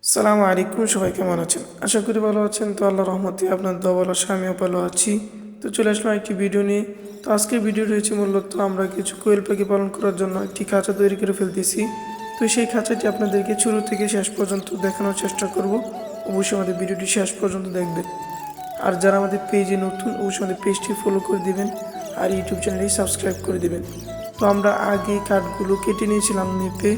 আসসালামু আলাইকুম, সবাই কেমন আছেন? আশা করি ভালো আছেন। তো আল্লাহর রহমতে আপনার দোয়া ভালোবাসা আমিও ভালো আছি। তো চলে আসলাম একটি ভিডিও নিয়ে। তো আজকের ভিডিও রয়েছে মূলত আমরা কিছু কোয়েল পাখি পালন করার জন্য একটি খাঁচা তৈরি করে ফেলতেছি। তো সেই খাঁচাটি আপনাদেরকে শুরু থেকে শেষ পর্যন্ত দেখানোর চেষ্টা করব। অবশ্যই আমাদের ভিডিওটি শেষ পর্যন্ত দেখবেন। আর যারা আমাদের পেজে নতুন, অবশ্যই আমাদের পেজটি ফলো করে দিবেন আর ইউটিউব চ্যানেলটি সাবস্ক্রাইব করে দিবেন। তো আমরা আগে কাঠগুলো কেটে নিয়েছিলাম মেপে।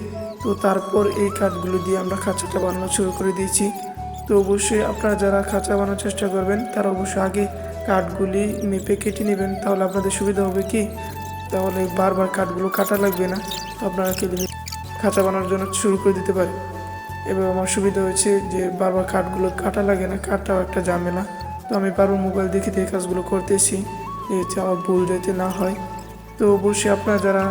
তো তারপর এই কাঠগুলো দিয়ে আমরা খাঁচাটা বানানো শুরু করে দিয়েছি। তো অবশ্যই আপনারা যারা খাঁচা বানানোর চেষ্টা করবেন তারা অবশ্যই আগে কাঠগুলি মেপে কেটে নেবেন, তাহলে আপনাদের সুবিধা হবে কি, তাহলে বারবার কাঠগুলো কাটা লাগবে না। তো আপনারা কেটে খাঁচা বানানোর জন্য শুরু করে দিতে পারেন। এবার আমার সুবিধা হয়েছে যে বারবার কাঠগুলো কাটা লাগে না, কাটটাও একটা ঝামেলা। তো আমি বারবার মোবাইল দেখে এই কাজগুলো করতেছি, এতে আমার ভুল যাতে না হয়। তো অবশ্যই আপনারা যারা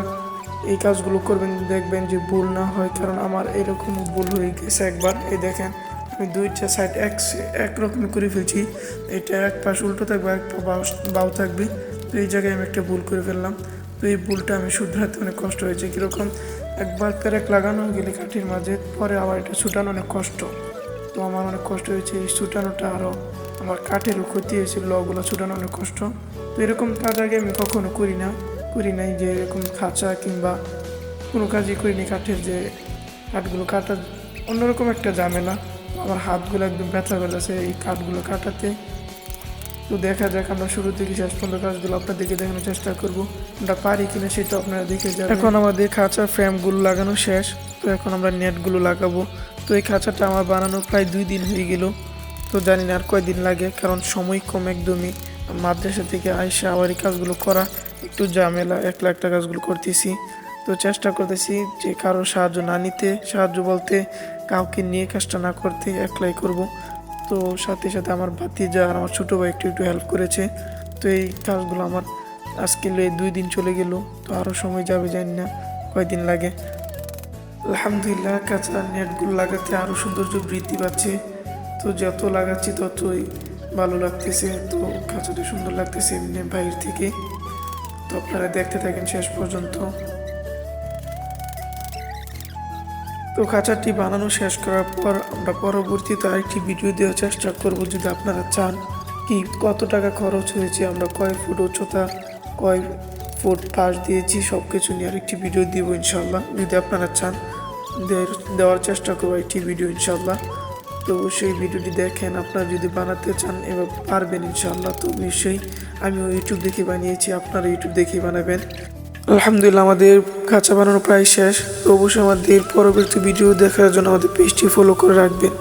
এই কাজগুলো করবেন দেখবেন যে ভুল না হয়, কারণ আমার এরকম ভুল হয়ে গেছে একবার। এই দেখেন আমি দুইটা সাইড একরকম করে ফেলছি, এটা এক পাশ উল্টো থাকবে এক বাউ থাকবে। তো এই জায়গায় আমি একটা ভুল করে ফেললাম। তো এই ভুলটা আমি শুধরাতে অনেক কষ্ট হয়েছে। কীরকম, একবার পেরেক লাগানো গেলে কাঠির মাঝে, পরে আবার এটা ছুটানো অনেক কষ্ট। তো আমার অনেক কষ্ট হয়েছে এই ছুটানোটা, আরও আমার কাঠেরও ক্ষতি হয়েছে, লগুলো ছুটানো অনেক কষ্ট। তো এরকম কাজ আগে আমি কখনো করি নাই যে এরকম খাঁচা কিংবা কোনো কাজই করিনি কাঠের, যে কাঠগুলো কাটা অন্যরকম একটা ঝামেলা। আমার হাতগুলো একদম ব্যথা ফেলেছে এই কাঠগুলো কাটাতে। তো দেখা যাক, আমরা শুরু থেকে শেষ পর্যন্ত কাজগুলো আপনাদেরকে দেখানোর চেষ্টা করব। আমরা পারি কিনা সেটা আপনারা দেখে যাবেন। এখন আমাদের খাঁচার ফ্রেমগুলো লাগানো শেষ। তো এখন আমরা নেটগুলো লাগাবো। তো এই খাঁচাটা আমার বানানো প্রায় 2 দিন হয়ে গেল। তো জানি না আর কয়দিন লাগে, কারণ সময় কম একদমই। মাদ্রাসা থেকে আইসা আবার এই কাজগুলো করা একটু ঝামেলা, একলা একটা কাজগুলো করতেছি। তো চেষ্টা করতেছি যে কারো সাহায্য না নিতে, সাহায্য বলতে কাউকে নিয়ে কাজটা না করতে, একলাই করব। তো সাথে সাথে আমার ভাতিজা আর আমার ছোটো ভাই একটু হেল্প করেছে। তো এই কাজগুলো আমার আজকে 2 দিন চলে গেল। তো আরও সময় যাবে, জানি না কয়দিন লাগে। আলহামদুলিল্লাহ, কাঁচা নেটগুলো লাগাতে আরও সৌন্দর্য বৃদ্ধি পাচ্ছে। তো যত লাগাচ্ছি ততই ভালো লাগতেছে। তো খাঁচাটা সুন্দর লাগতেছে এমনি বাইরে থেকে। তো আপনারা দেখতে থাকেন শেষ পর্যন্ত। তো খাঁচাটি বানানো শেষ করার পর আমরা পরবর্তীতে আরেকটি ভিডিও দেওয়ার চেষ্টা করব, যদি আপনারা চান কি কত টাকা খরচ হয়েছে, আমরা কয় ফুট উচ্চতা, কয় ফুট পাশ দিয়েছি, সব কিছু নিয়ে আরেকটি ভিডিও দিব ইনশাল্লাহ। যদি আপনারা চান দেওয়ার চেষ্টা করবো একটি ভিডিও ইনশাল্লাহ। তো সেই ভিডিওটি দেখেন, আপনারা যদি বানাতে চান এবার পারবেন ইনশাল্লাহ। তো নিশ্চয়ই আমিও ইউটিউব দেখে বানিয়েছি, আপনারা ইউটিউব দেখেই বানাবেন। আলহামদুলিল্লাহ, আমাদের খাঁচা বানানো প্রায় শেষ। তো অবশ্যই আমাদের পরবর্তী ভিডিও দেখার জন্য আমাদের পেজটি ফলো করে রাখবেন।